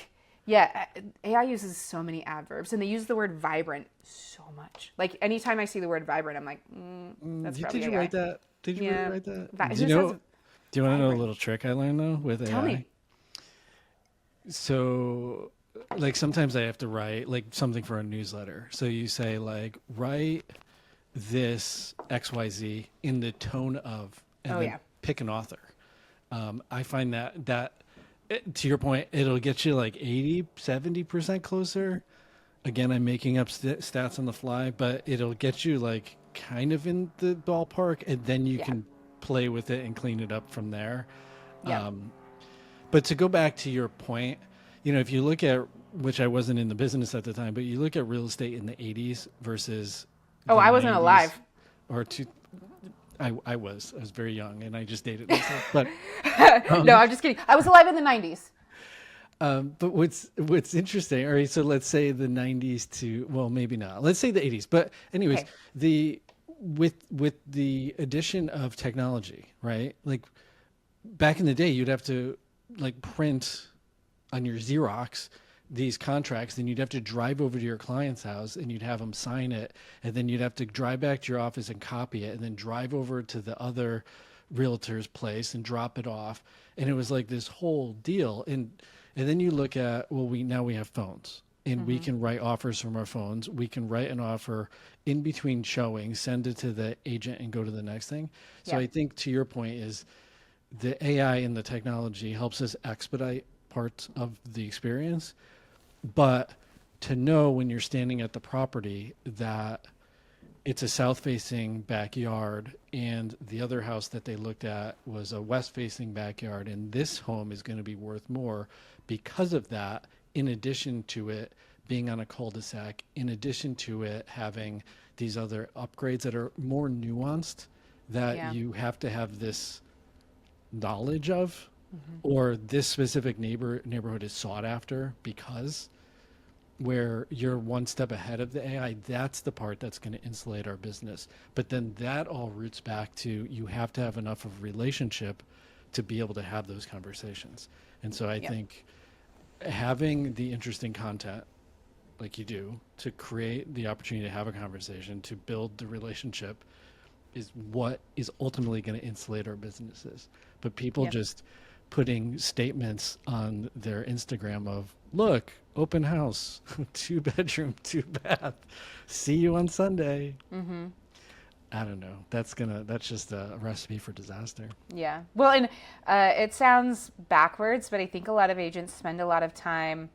Yeah, AI uses so many adverbs, and they use the word vibrant so much. Like, anytime I see the word vibrant, I'm like, that's probably AI. Did you write that? Did you really write that? Do you want to know a little trick I learned, though, with AI? Tell me. So, like, sometimes I have to write, like, something for a newsletter. So you say, like, write this XYZ in the tone of, and then pick an author. I find that to your point, it'll get you like 80-70% closer. Again, I'm making up stats on the fly, but it'll get you like kind of in the ballpark, and then you can play with it and clean it up from there. Yeah. But to go back to your point, if you look at, which I wasn't in the business at the time, but you look at real estate in the 80s versus I wasn't alive. I was very young, and I just dated myself. But no, I'm just kidding. I was alive in the 90s. But what's interesting? All right, so let's say the 90s to, well, maybe not. Let's say the 80s. But anyways, with the addition of technology, right? Like, back in the day, you'd have to like print on your Xerox these contracts, then you'd have to drive over to your client's house and you'd have them sign it. And then you'd have to drive back to your office and copy it and then drive over to the other realtor's place and drop it off. And it was like this whole deal. And then you look at, well, now we have phones and we can write offers from our phones. We can write an offer in between showings, send it to the agent and go to the next thing. So I think to your point is the AI and the technology helps us expedite parts of the experience. But to know when you're standing at the property that it's a south-facing backyard and the other house that they looked at was a west-facing backyard, and this home is going to be worth more because of that, in addition to it being on a cul-de-sac, in addition to it having these other upgrades that are more nuanced that you have to have this knowledge of, or this specific neighborhood is sought after because where you're one step ahead of the AI, that's the part that's going to insulate our business. But then that all roots back to you have to have enough of a relationship to be able to have those conversations. And so I think having the interesting content like you do to create the opportunity to have a conversation, to build the relationship is what is ultimately going to insulate our businesses. But people just putting statements on their Instagram of, look, open house, 2-bedroom, 2-bath, see you on Sunday. I don't know. That's just a recipe for disaster. Yeah. Well, and it sounds backwards, but I think a lot of agents spend a lot of time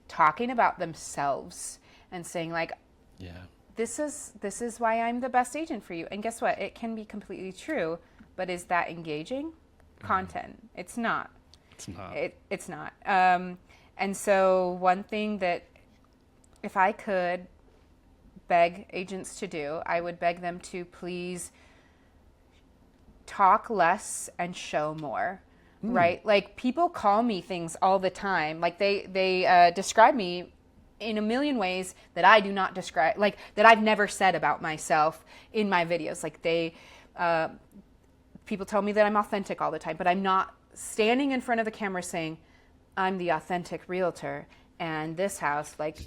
talking about themselves and saying like, this is why I'm the best agent for you. And guess what? It can be completely true, but is that engaging content? It's not. It's not. It's not. And so one thing that if I could beg agents to do, I would beg them to please talk less and show more, right? Like people call me things all the time. Like they describe me in a million ways that I do not describe, like that I've never said about myself in my videos. Like people tell me that I'm authentic all the time, but I'm not standing in front of the camera saying, I'm the authentic realtor and this house, like,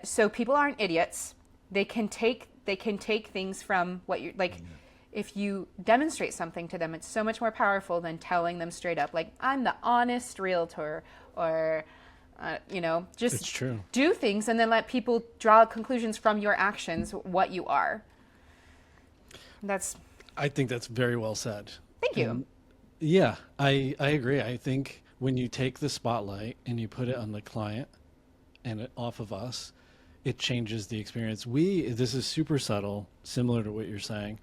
so people aren't idiots. They can take things from what you're like. If you demonstrate something to them, it's so much more powerful than telling them straight up, like, I'm the honest realtor, or, just do things and then let people draw conclusions from your actions, what you are. I think that's very well said. Thank you. Yeah, I agree. I think when you take the spotlight and you put it on the client and off of us, it changes the experience. This is super subtle, similar to what you're saying.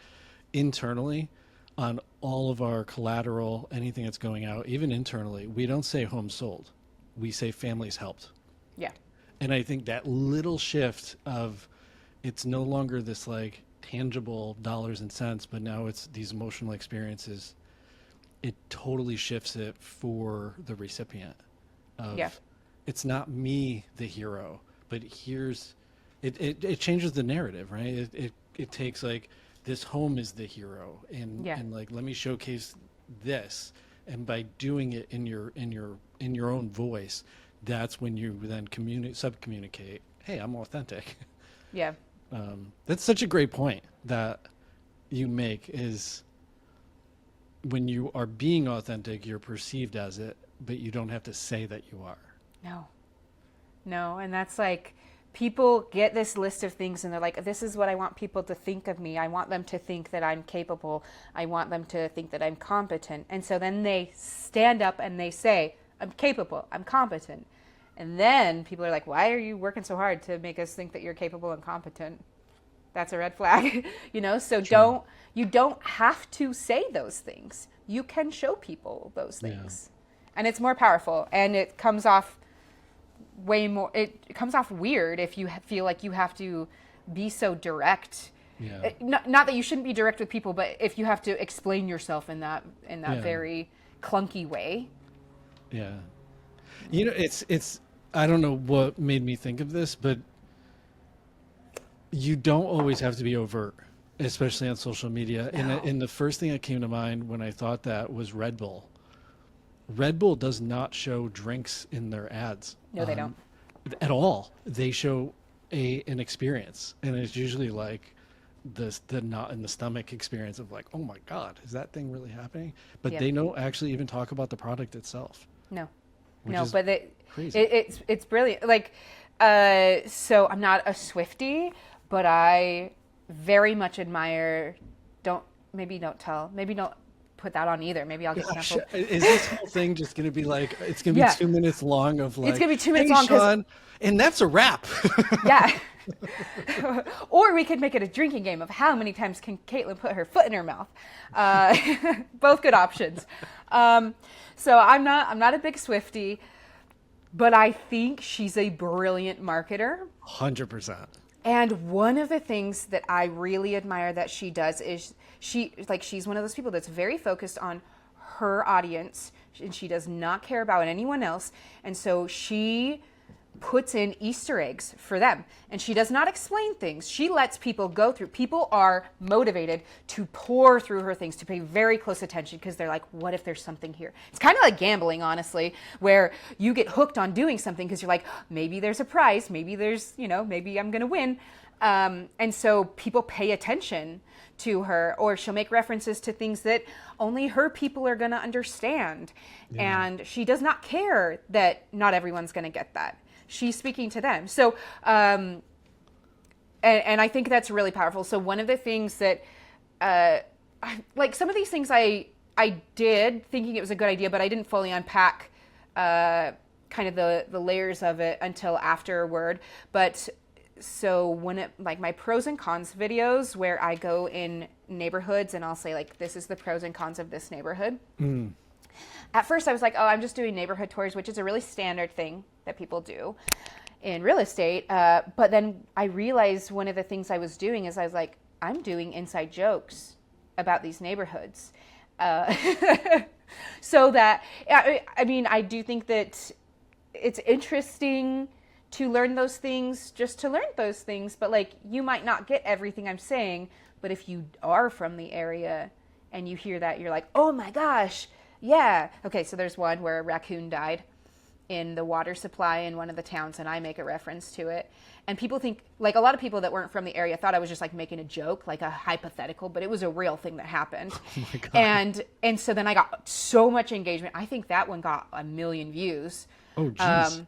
Internally, on all of our collateral, anything that's going out, even internally, we don't say home sold. We say families helped. Yeah. And I think that little shift of it's no longer this like tangible dollars and cents, but now it's these emotional experiences. It totally shifts it for the recipient of it's not me, the hero, but it changes the narrative, right? It takes like this home is the hero and like, let me showcase this. And by doing it in your own voice, that's when you then communicate, hey, I'm authentic. Yeah. That's such a great point that you make is when you are being authentic, you're perceived as it, but you don't have to say that you are. No. And that's like, people get this list of things and they're like, this is what I want people to think of me. I want them to think that I'm capable. I want them to think that I'm competent. And so then they stand up and they say, I'm capable, I'm competent. And then people are like, why are you working so hard to make us think that you're capable and competent? That's a red flag, So you don't have to say those things. You can show people those things. And it's more powerful, and it comes off weird if you feel like you have to be so direct. Not that you shouldn't be direct with people, but if you have to explain yourself in that very clunky way. Yeah. It's I don't know what made me think of this, but you don't always have to be overt, especially on social media. No. And the first thing that came to mind when I thought that was Red Bull. Red Bull does not show drinks in their ads. No, they don't. At all. They show an experience, and it's usually like the knot in the stomach experience of like, oh my God, is that thing really happening? But Yeah. they don't actually even talk about the product itself. No, Which no, is but crazy. it's brilliant. Like, so I'm not a Swiftie, but I very much admire. Maybe don't put that on either. Maybe I'll get Gosh, canceled. is this whole thing just going to be like, it's going to be Yeah. 2 minutes long of like, It's gonna be 2 minutes hey, long 'cause- Shawn, and that's a wrap. Yeah. Or we could make it a drinking game of how many times can Kaitlin put her foot in her mouth. Both good options. So I'm not a big Swiftie, but I think she's a brilliant marketer. 100%. And one of the things that I really admire that she does is she's one of those people that's very focused on her audience, and she does not care about anyone else. And so she puts in Easter eggs for them, and she does not explain things. She lets people go through. People are motivated to pour through her things, to pay very close attention, because they're like, what if there's something here? It's kind of like gambling, honestly, where you get hooked on doing something because you're like, maybe there's a prize, maybe there's, maybe I'm going to win. And so people pay attention to her, or she'll make references to things that only her people are going to understand. Yeah. And she does not care that not everyone's going to get that. She's speaking to them. So, and I think that's really powerful. So one of the things that, like some of these things I did thinking it was a good idea, but I didn't fully unpack kind of the layers of it until afterward. But so when like my pros and cons videos where I go in neighborhoods and I'll say like, this is the pros and cons of this neighborhood. At first I was like, oh, I'm just doing neighborhood tours, which is a really standard thing that people do in real estate. But then I realized one of the things I was doing is I was like, I'm doing inside jokes about these neighborhoods. So that, I mean, I do think that it's interesting to learn those things, just to learn those things. But like, you might not get everything I'm saying, but if you are from the area and you hear that, you're like, oh my gosh, yeah. Okay, so there's one where a raccoon died in the water supply in one of the towns, and I make a reference to it. And people think, like a lot of people that weren't from the area thought I was just like making a joke, like a hypothetical, but it was a real thing that happened. Oh my God. And so then I got so much engagement. I think that one got 1 million views. Oh, geez.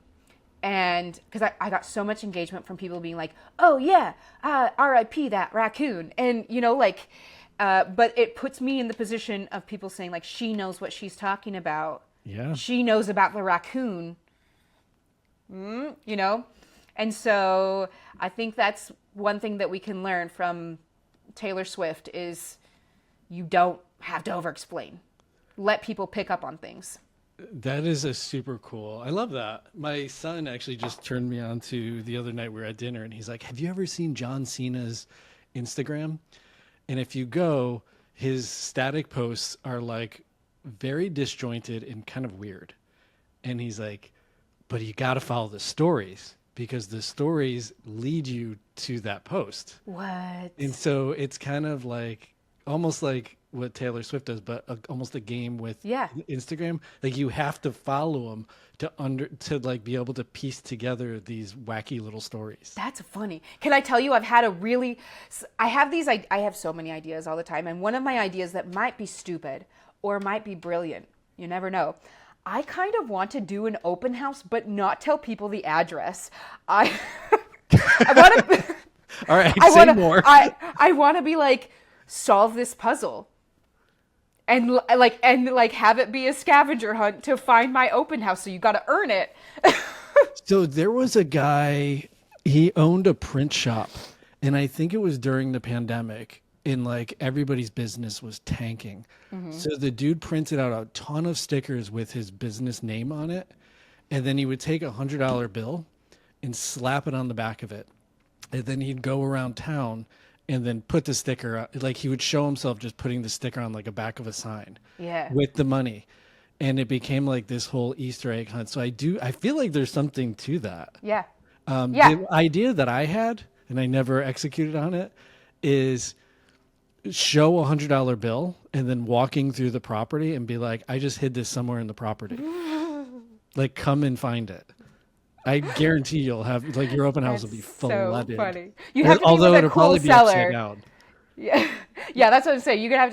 And because I got so much engagement from people being like, oh yeah, RIP that raccoon. And but it puts me in the position of people saying like, she knows what she's talking about. Yeah. She knows about the raccoon, And so I think that's one thing that we can learn from Taylor Swift is you don't have to over-explain. Let people pick up on things. That is a super cool. I love that. My son actually just turned me on to the other night we were at dinner, and he's like, have you ever seen John Cena's Instagram? And if you go, his static posts are like very disjointed and kind of weird. And he's like, but you got to follow the stories because the stories lead you to that post. What? And so it's kind of like almost like what Taylor Swift does, but almost a game with Instagram. Like you have to follow them to like be able to piece together these wacky little stories. That's funny. Can I tell you, I have so many ideas all the time. And one of my ideas that might be stupid or might be brilliant, you never know. I kind of want to do an open house, but not tell people the address. I want to. All right, say more. I want to be like, solve this puzzle, and have it be a scavenger hunt to find my open house. So you got to earn it. So there was a guy. He owned a print shop, and I think it was during the pandemic. And like everybody's business was tanking. Mm-hmm. So the dude printed out a ton of stickers with his business name on it. And then he would take $100 bill and slap it on the back of it. And then he'd go around town and then put the sticker, like he would show himself just putting the sticker on like a back of a sign with the money. And it became like this whole Easter egg hunt. So I feel like there's something to that. Yeah. The idea that I had, and I never executed on it, is show $100 bill and then walking through the property and be like, I just hid this somewhere in the property. Like, come and find it. I guarantee you'll have, like, your open house will be flooded. So funny. You have to be Although with a it'll cool probably be upside seller. down. Yeah, yeah, that's what I'm saying. You'd have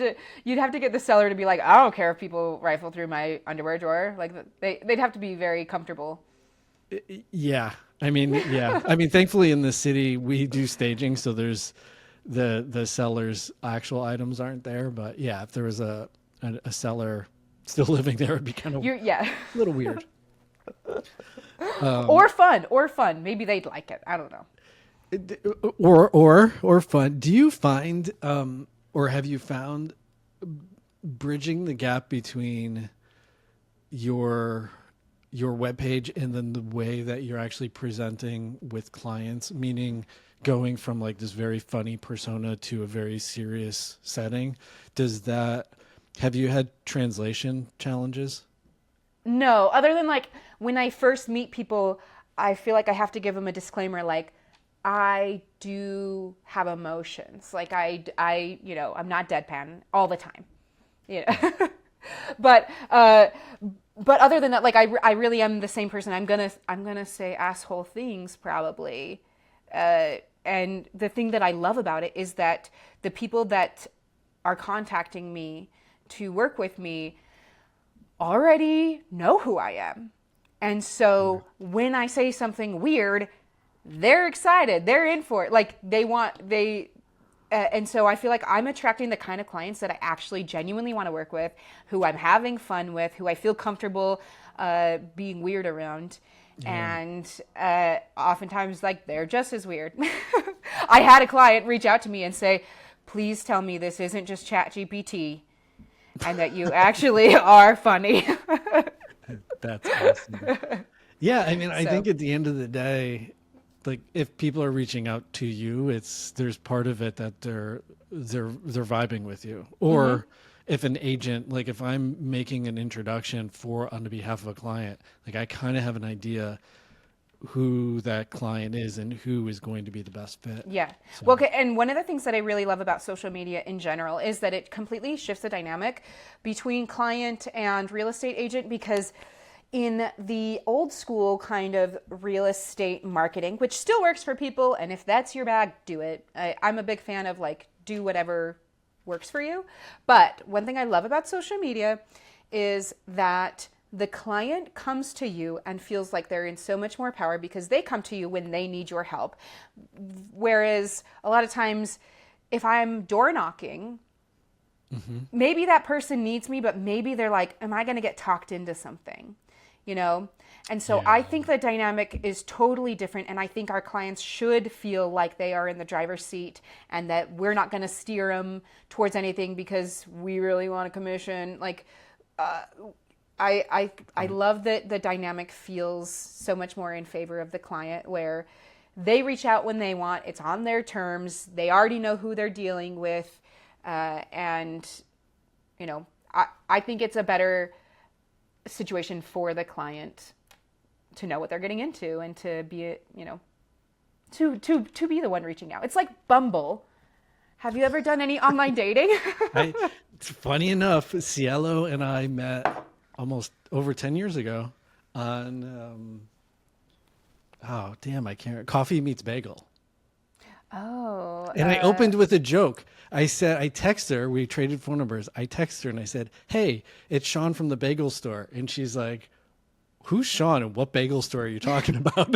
to get the seller to be like, I don't care if people rifle through my underwear drawer. Like they'd have to be very comfortable. Yeah. I mean, yeah. I mean, thankfully in the city we do staging, so there's the seller's actual items aren't there. But yeah, if there was a seller still living there, it'd be kind of Yeah, a little weird. or fun. Maybe they'd like it. I don't know. Or fun. Do you find, or have you found bridging the gap between your webpage and then the way that you're actually presenting with clients, meaning going from like this very funny persona to a very serious setting? Have you had translation challenges? No, other than like when I first meet people, I feel like I have to give them a disclaimer, like, I do have emotions. Like I'm not deadpan all the time. but other than that, like I really am the same person. I'm gonna say asshole things probably. And the thing that I love about it is that the people that are contacting me to work with me already know who I am. And so when I say something weird, they're excited. They're in for it. Like and so I feel like I'm attracting the kind of clients that I actually genuinely want to work with, who I'm having fun with, who I feel comfortable being weird around. Yeah. And oftentimes, like, they're just as weird. I had a client reach out to me and say, please tell me this isn't just ChatGPT and that you actually are funny. That's awesome. Yeah, I mean, I think at the end of the day, like, if people are reaching out to you, there's part of it that they're vibing with you. Or if an agent, like if I'm making an introduction on behalf of a client, like I kind of have an idea who that client is and who is going to be the best fit. Yeah. So. Well, okay. And one of the things that I really love about social media in general is that it completely shifts the dynamic between client and real estate agent, because in the old school kind of real estate marketing, which still works for people, and if that's your bag, do it. I'm a big fan of like, do whatever works for you. But one thing I love about social media is that the client comes to you and feels like they're in so much more power because they come to you when they need your help. Whereas a lot of times, if I'm door knocking, maybe that person needs me, but maybe they're like, am I going to get talked into something? You know? And so yeah. I think the dynamic is totally different. And I think our clients should feel like they are in the driver's seat and that we're not going to steer them towards anything because we really want a commission. Like, I love that the dynamic feels so much more in favor of the client, where they reach out when they want, it's on their terms, they already know who they're dealing with. And, you know, I think it's a better situation for the client to know what they're getting into and to be, you know, to be the one reaching out. It's like Bumble. Have you ever done any online dating? It's funny enough, Cielo and I met almost over 10 years ago on, I can't, Coffee Meets Bagel. Oh. And I opened with a joke. I text her, we traded phone numbers. I text her and I said, hey, it's Shawn from the bagel store. And she's like, who's Shawn and what bagel store are you talking about?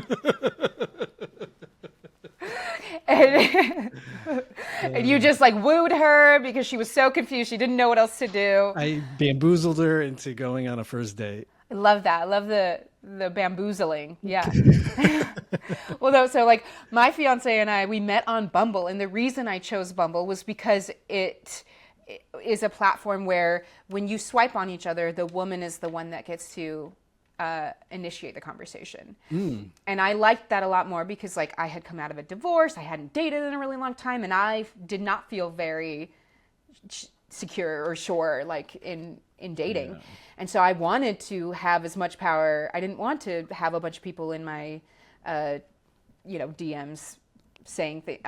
And you just like wooed her because she was so confused. She didn't know what else to do. I bamboozled her into going on a first date. I love that. I love the bamboozling. Yeah. Well, no, so like my fiance and I, we met on Bumble. And the reason I chose Bumble was because it is a platform where when you swipe on each other, the woman is the one that gets to initiate the conversation. And I liked that a lot more because like I had come out of a divorce, I hadn't dated in a really long time, and I did not feel very secure or sure like in dating. Yeah. And so I wanted to have as much power. I didn't want to have a bunch of people in my DMs saying things.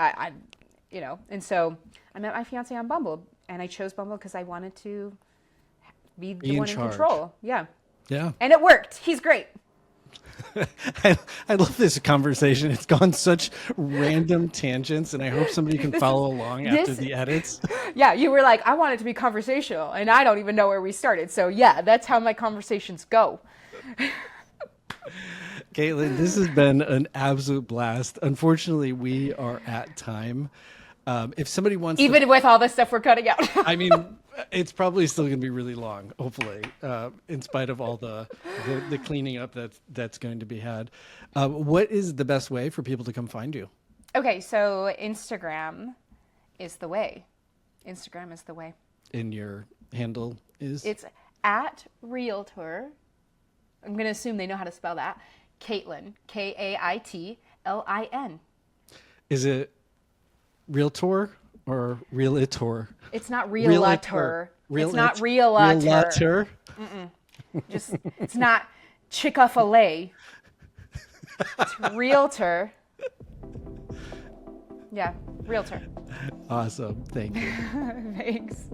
you know, and so I met my fiance on Bumble, and I chose Bumble because I wanted to be the in one in charge. control. Yeah. Yeah. And it worked. He's great. I love this conversation. It's gone such random tangents, and I hope somebody can follow along after the edits. Yeah, you were like, I want it to be conversational, and I don't even know where we started. So yeah, that's how my conversations go. Kaitlin, this has been an absolute blast. Unfortunately, we are at time. If somebody wants Even with all the stuff we're cutting out. I mean, it's probably still going to be really long, hopefully, in spite of all the cleaning up that's going to be had. What is the best way for people to come find you? Okay, so Instagram is the way. Instagram is the way. And your handle is? It's at Realtor. I'm going to assume they know how to spell that. Kaitlin, Kaitlin. Is it Realtor or Realtor? It's not Realtor. It's not Realtor. Realtor. Just, it's not Chick-fil-A. It's Realtor. Yeah, Realtor. Awesome. Thank you. Thanks.